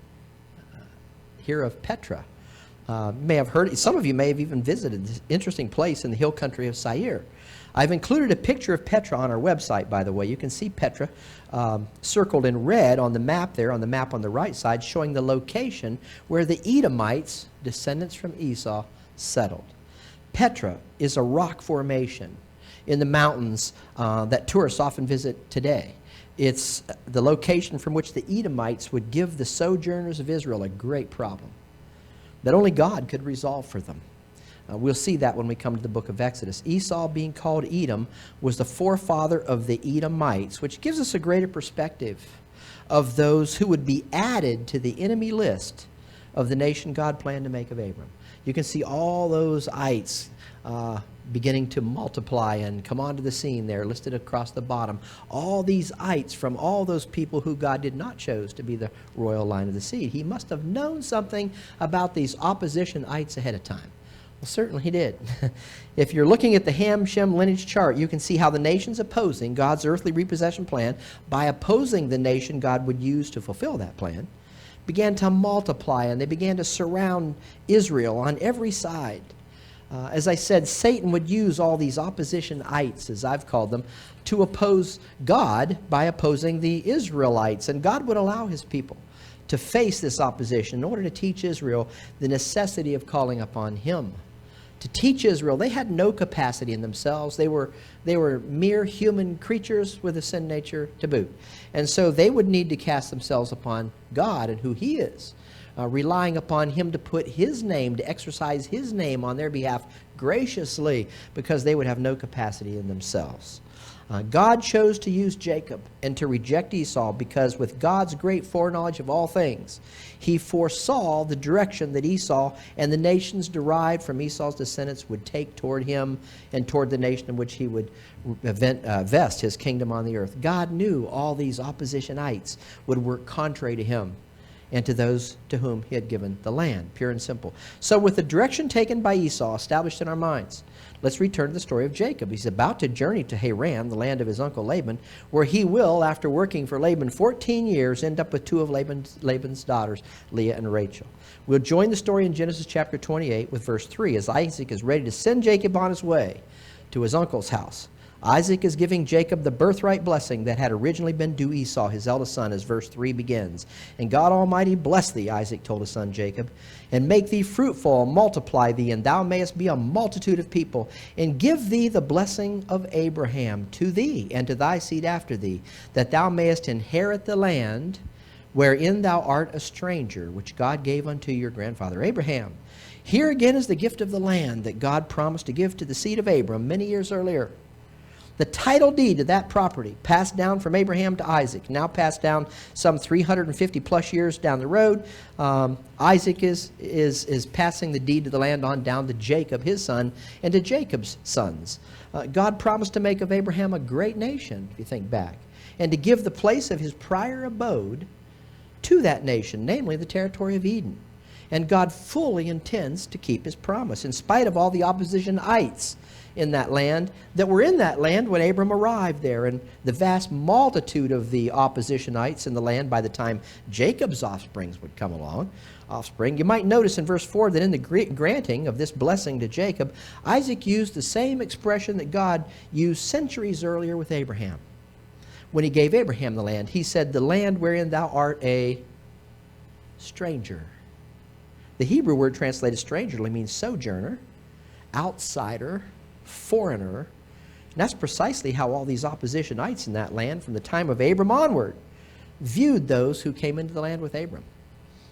hear of Petra? May have heard, some of you may have even visited this interesting place in the hill country of Seir. I've included a picture of Petra on our website, by the way. You can see Petra circled in red on the map there, on the map on the right side, showing the location where the Edomites, descendants from Esau, settled. Petra is a rock formation in the mountains that tourists often visit today. It's the location from which the Edomites would give the sojourners of Israel a great problem that only God could resolve for them. We'll see that when we come to the book of Exodus. Esau, being called Edom, was the forefather of the Edomites, which gives us a greater perspective of those who would be added to the enemy list of the nation God planned to make of Abram. You can see all those ites beginning to multiply and come onto the scene there, listed across the bottom. All these ites from all those people who God did not choose to be the royal line of the seed. He must have known something about these opposition ites ahead of time. Well, certainly he did. If you're looking at the Ham-Shem lineage chart, you can see how the nations opposing God's earthly repossession plan, by opposing the nation God would use to fulfill that plan, began to multiply, and they began to surround Israel on every side. As I said, Satan would use all these opposition-ites, as I've called them, to oppose God by opposing the Israelites. And God would allow his people to face this opposition in order to teach Israel the necessity of calling upon him. To teach Israel, they had no capacity in themselves. They were mere human creatures with a sin nature to boot. And so they would need to cast themselves upon God and who he is. Relying upon him to put his name, to exercise his name on their behalf graciously, because they would have no capacity in themselves. God chose to use Jacob and to reject Esau because with God's great foreknowledge of all things, he foresaw the direction that Esau and the nations derived from Esau's descendants would take toward him and toward the nation in which he would vest his kingdom on the earth. God knew all these oppositionites would work contrary to him and to those to whom he had given the land, pure and simple. So with the direction taken by Esau established in our minds, let's return to the story of Jacob. He's about to journey to Haran, the land of his uncle Laban, where he will, after working for Laban 14 years, end up with two of Laban's daughters, Leah and Rachel. We'll join the story in Genesis chapter 28 with verse 3, as Isaac is ready to send Jacob on his way to his uncle's house. Isaac is giving Jacob the birthright blessing that had originally been due Esau, his eldest son, as verse 3 begins. And God Almighty bless thee, Isaac told his son Jacob, and make thee fruitful, and multiply thee, and thou mayest be a multitude of people, and give thee the blessing of Abraham to thee and to thy seed after thee, that thou mayest inherit the land wherein thou art a stranger, which God gave unto your grandfather Abraham. Here again is the gift of the land that God promised to give to the seed of Abram many years earlier. The title deed to that property passed down from Abraham to Isaac, now passed down some 350 plus years down the road. Isaac is passing the deed to the land on down to Jacob, his son, and to Jacob's sons. God promised to make of Abraham a great nation, if you think back, and to give the place of his prior abode to that nation, namely the territory of Eden. And God fully intends to keep his promise, in spite of all the oppositionites in that land that were in that land when Abram arrived there, and the vast multitude of the oppositionites in the land by the time Jacob's offsprings would come along. You might notice in verse 4 that in the granting of this blessing to Jacob, Isaac used the same expression that God used centuries earlier with Abraham. When he gave Abraham the land, he said, the land wherein thou art a stranger. The Hebrew word translated stranger means sojourner, outsider, foreigner. And that's precisely how all these oppositionites in that land from the time of Abram onward viewed those who came into the land with Abram.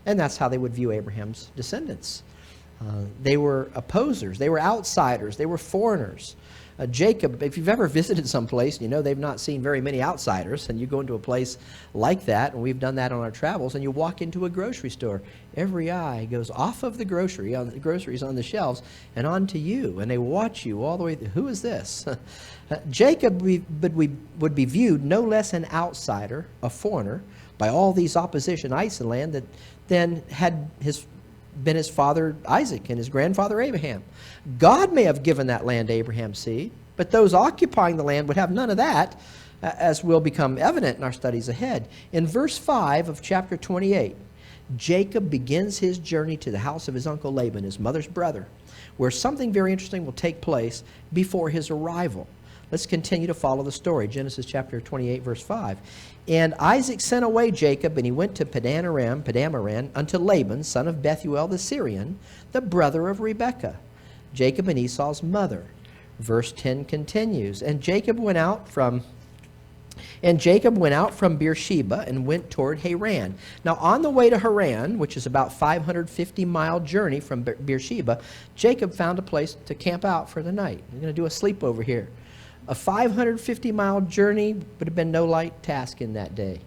And that's how they would view Abraham's descendants. They were opposers. They were outsiders. They were foreigners. Jacob, if you've ever visited someplace, you know they've not seen very many outsiders, and you go into a place like that, and we've done that on our travels, and you walk into a grocery store. Every eye goes off of the groceries on the shelves and on to you, and they watch you all the way. Who is this? Jacob would be viewed no less an outsider, a foreigner, by all these oppositionites in the land that then had been his father Isaac and his grandfather Abraham. God may have given that land to Abraham's seed, but those occupying the land would have none of that, as will become evident in our studies ahead. In verse 5 of chapter 28, Jacob begins his journey to the house of his uncle Laban, his mother's brother, where something very interesting will take place before his arrival. Let's continue to follow the story. Genesis chapter 28, verse 5. And Isaac sent away Jacob, and he went to Padan Aram, unto Laban, son of Bethuel the Syrian, the brother of Rebekah, Jacob and Esau's mother. Verse 10 continues, And Jacob went out from Beersheba and went toward Haran. Now on the way to Haran, which is about 550-mile journey from Beersheba, Jacob found a place to camp out for the night. We're going to do a sleepover here. A 550-mile journey would have been no light task in that day.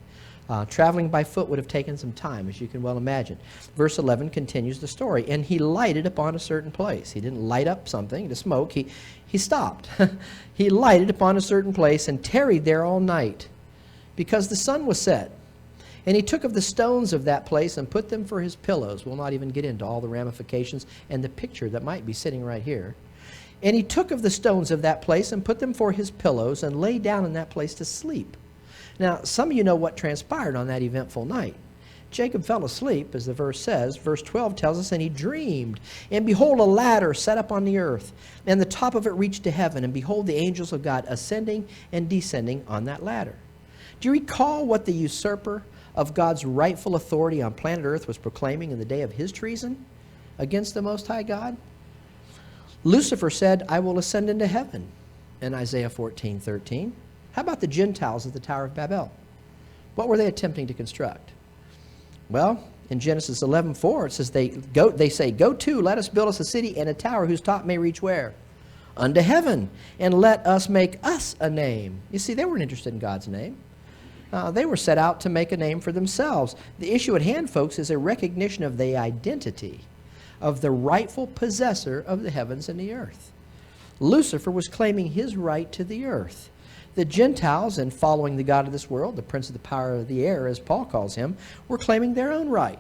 Traveling by foot would have taken some time, as you can well imagine. Verse 11 continues the story. And he lighted upon a certain place. He didn't light up something to smoke. He stopped. He lighted upon a certain place and tarried there all night, because the sun was set. And he took of the stones of that place and put them for his pillows. We'll not even get into all the ramifications and the picture that might be sitting right here. And he took of the stones of that place and put them for his pillows and lay down in that place to sleep. Now, some of you know what transpired on that eventful night. Jacob fell asleep, as the verse says. Verse 12 tells us, And he dreamed, and behold, a ladder set up on the earth, and the top of it reached to heaven, and behold, the angels of God ascending and descending on that ladder. Do you recall what the usurper of God's rightful authority on planet Earth was proclaiming in the day of his treason against the Most High God? Lucifer said, I will ascend into heaven, in Isaiah 14:13. How about the Gentiles at the Tower of Babel? What were they attempting to construct? Well, in Genesis 11:4, it says they say, Go to, let us build us a city and a tower whose top may reach where? Unto heaven, and let us make us a name. You see, they weren't interested in God's name. They were set out to make a name for themselves. The issue at hand, folks, is a recognition of the identity of the rightful possessor of the heavens and the earth. Lucifer was claiming his right to the earth. The Gentiles, in following the god of this world, the prince of the power of the air, as Paul calls him, were claiming their own right.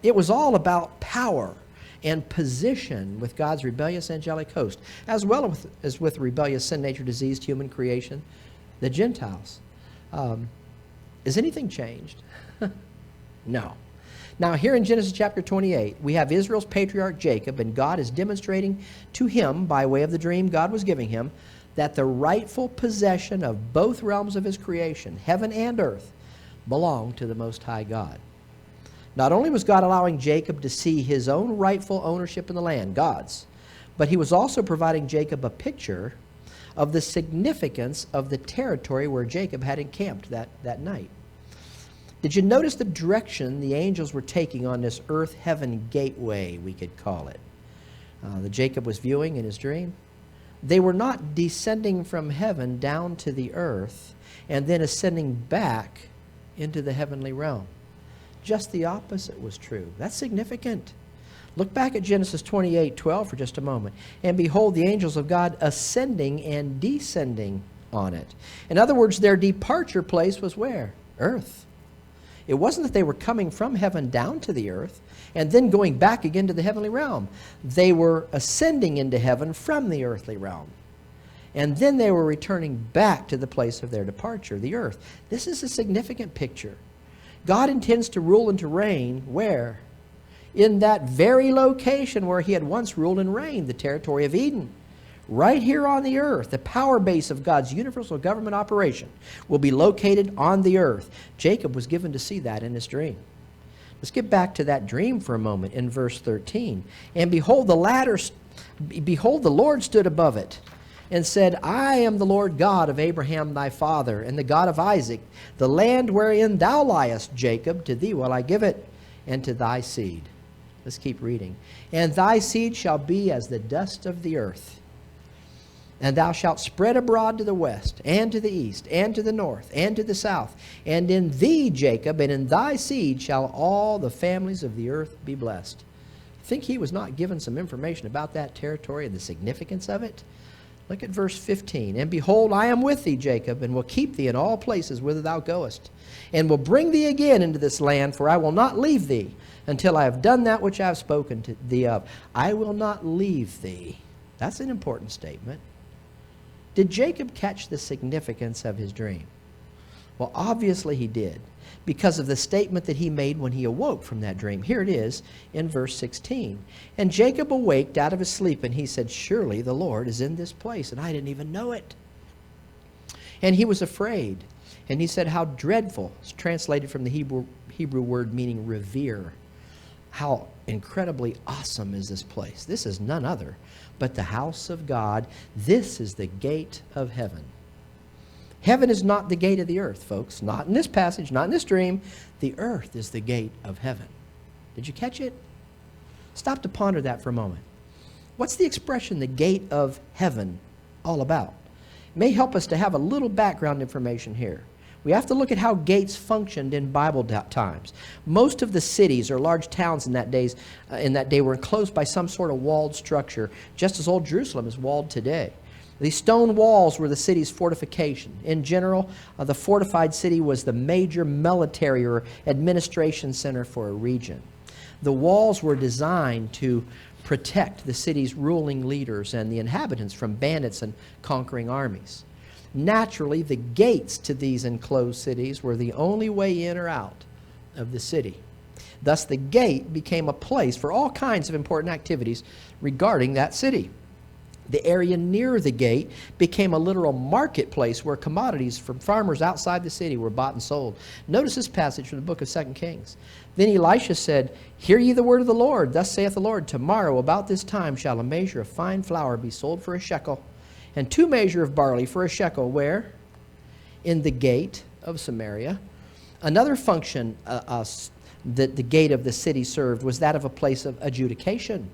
It was all about power and position with God's rebellious angelic host, as well as with rebellious sin-nature, diseased human creation, the Gentiles. Is anything changed? No. Now, here in Genesis chapter 28, we have Israel's patriarch Jacob, and God is demonstrating to him, by way of the dream God was giving him, that the rightful possession of both realms of his creation, heaven and earth, belong to the Most High God. Not only was God allowing Jacob to see his own rightful ownership in the land, God's, but he was also providing Jacob a picture of the significance of the territory where Jacob had encamped that night. Did you notice the direction the angels were taking on this earth-heaven gateway, we could call it, that Jacob was viewing in his dream? They were not descending from heaven down to the earth and then ascending back into the heavenly realm. Just the opposite was true. That's significant. Look back at Genesis 28:12 for just a moment. And behold, the angels of God ascending and descending on it. In other words, their departure place was where? Earth. It wasn't that they were coming from heaven down to the earth and then going back again to the heavenly realm. They were ascending into heaven from the earthly realm. And then they were returning back to the place of their departure, the earth. This is a significant picture. God intends to rule and to reign where? In that very location where he had once ruled and reigned, the territory of Eden. Right here on the earth, the power base of God's universal government operation will be located on the earth. Jacob was given to see that in his dream. Let's get back to that dream for a moment in verse 13. And behold, the Lord stood above it and said, I am the Lord God of Abraham thy father, and the God of Isaac. The land wherein thou liest, Jacob, to thee will I give it, and to thy seed. Let's keep reading. And thy seed shall be as the dust of the earth. And thou shalt spread abroad to the west, and to the east, and to the north, and to the south. And in thee, Jacob, and in thy seed shall all the families of the earth be blessed. Think he was not given some information about that territory and the significance of it? Look at verse 15. And behold, I am with thee, Jacob, and will keep thee in all places whither thou goest, and will bring thee again into this land, for I will not leave thee until I have done that which I have spoken to thee of. I will not leave thee. That's an important statement. Did Jacob catch the significance of his dream? Well, obviously he did, because of the statement that he made when he awoke from that dream. Here it is in verse 16. And Jacob awaked out of his sleep, and he said, surely the Lord is in this place, and I didn't even know it. And he was afraid. And he said, how dreadful. It's translated from the Hebrew word meaning revere. How incredibly awesome is this place. This is none other but the house of God. This is the gate of heaven. Heaven is not the gate of the earth, folks. Not in this passage, not in this dream. The earth is the gate of heaven. Did you catch it? Stop to ponder that for a moment. What's the expression, the gate of heaven, all about? It may help us to have a little background information here. We have to look at how gates functioned in Bible times. Most of the cities or large towns in that day were enclosed by some sort of walled structure, just as old Jerusalem is walled today. These stone walls were the city's fortification. In general, the fortified city was the major military or administration center for a region. The walls were designed to protect the city's ruling leaders and the inhabitants from bandits and conquering armies. Naturally, the gates to these enclosed cities were the only way in or out of the city. Thus, the gate became a place for all kinds of important activities regarding that city. The area near the gate became a literal marketplace where commodities from farmers outside the city were bought and sold. Notice this passage from the book of 2 Kings. Then Elisha said, hear ye the word of the Lord. Thus saith the Lord, tomorrow about this time shall a measure of fine flour be sold for a shekel, and 2 measures of barley for a shekel. Where? In the gate of Samaria. Another function that the gate of the city served was that of a place of adjudication.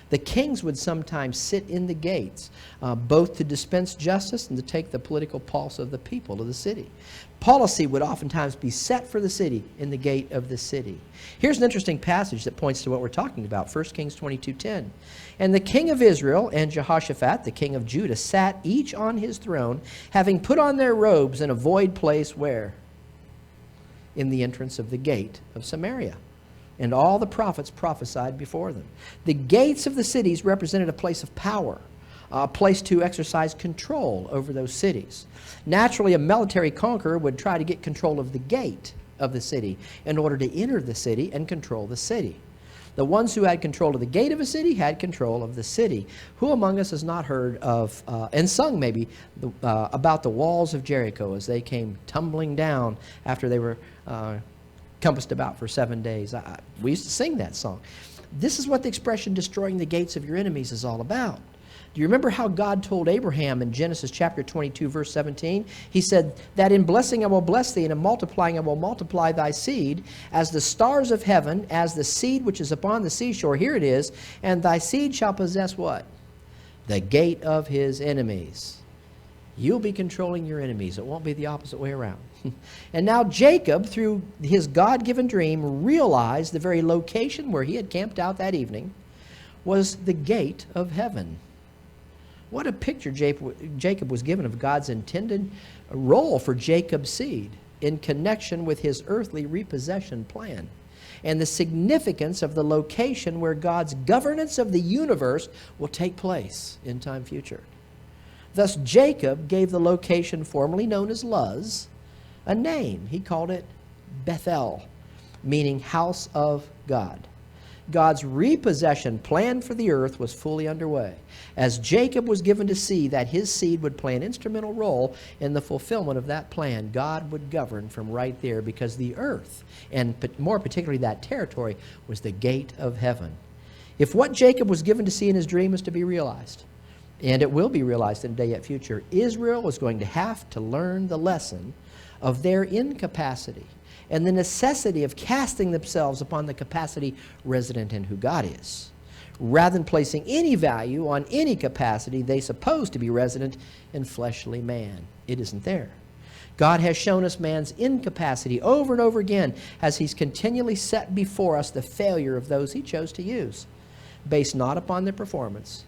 The kings would sometimes sit in the gates, both to dispense justice and to take the political pulse of the people of the city. Policy would oftentimes be set for the city in the gate of the city. Here's an interesting passage that points to what we're talking about, 1 Kings 22:10. And the king of Israel and Jehoshaphat, the king of Judah, sat each on his throne, having put on their robes in a void place where? In the entrance of the gate of Samaria. And all the prophets prophesied before them. The gates of the cities represented a place of power, a place to exercise control over those cities. Naturally, a military conqueror would try to get control of the gate of the city in order to enter the city and control the city. The ones who had control of the gate of a city had control of the city. Who among us has not heard of, and sung maybe, about the walls of Jericho as they came tumbling down after they were compassed about for 7 days? We used to sing that song. This is what the expression destroying the gates of your enemies is all about. Do you remember how God told Abraham in Genesis chapter 22, verse 17? He said that in blessing I will bless thee, and in multiplying I will multiply thy seed, as the stars of heaven, as the seed which is upon the seashore. Here it is. And thy seed shall possess what? The gate of his enemies. You'll be controlling your enemies. It won't be the opposite way around. And now Jacob, through his God-given dream, realized the very location where he had camped out that evening was the gate of heaven. What a picture Jacob was given of God's intended role for Jacob's seed in connection with his earthly repossession plan, and the significance of the location where God's governance of the universe will take place in time future. Thus Jacob gave the location formerly known as Luz a name. He called it Bethel, meaning house of God. God's repossession plan for the earth was fully underway, as Jacob was given to see that his seed would play an instrumental role in the fulfillment of that plan. God would govern from right there, because the earth, and more particularly that territory, was the gate of heaven. If what Jacob was given to see in his dream is to be realized, and it will be realized in a day yet future, Israel was going to have to learn the lesson of their incapacity and the necessity of casting themselves upon the capacity resident in who God is. rather than placing any value on any capacity they suppose to be resident in fleshly man. It isn't there. God has shown us man's incapacity over and over again as he's continually set before us the failure of those he chose to use, based not upon their performance,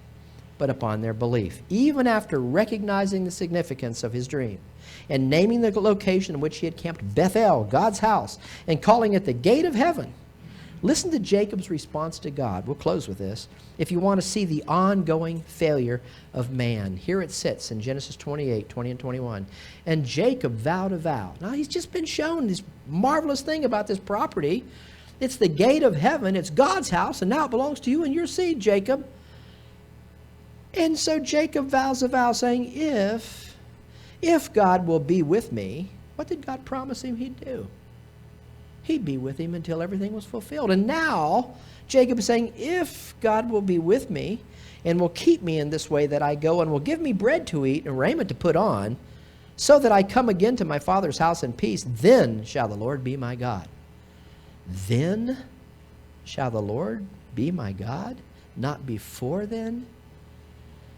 but upon their belief. Even after recognizing the significance of his dream and naming the location in which he had camped, Bethel, God's house, and calling it the gate of heaven, listen to Jacob's response to God. We'll close with this. If you want to see the ongoing failure of man, here it sits in Genesis 28, 20 and 21. And Jacob vowed a vow. Now, he's just been shown this marvelous thing about this property. It's the gate of heaven. It's God's house, and now it belongs to you and your seed, Jacob. And so Jacob vows a vow saying, if God will be with me, what did God promise him he'd do? He'd be with him until everything was fulfilled. And now Jacob is saying, if God will be with me and will keep me in this way that I go and will give me bread to eat and raiment to put on, so that I come again to my father's house in peace, then shall the Lord be my God. Then shall the Lord be my God? Not before then?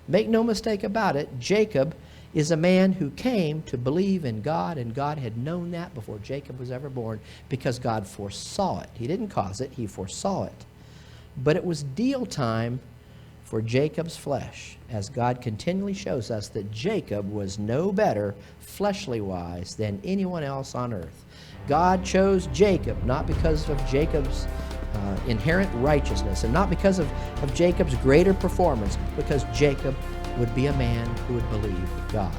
Make no mistake about it, Jacob is a man who came to believe in God, and God had known that before Jacob was ever born because God foresaw it. He didn't cause it, he foresaw it. But it was deal time for Jacob's flesh, as God continually shows us that Jacob was no better fleshly wise than anyone else on earth. God chose Jacob not because of Jacob's inherent righteousness and not because of Jacob's greater performance, because Jacob would be a man who would believe God.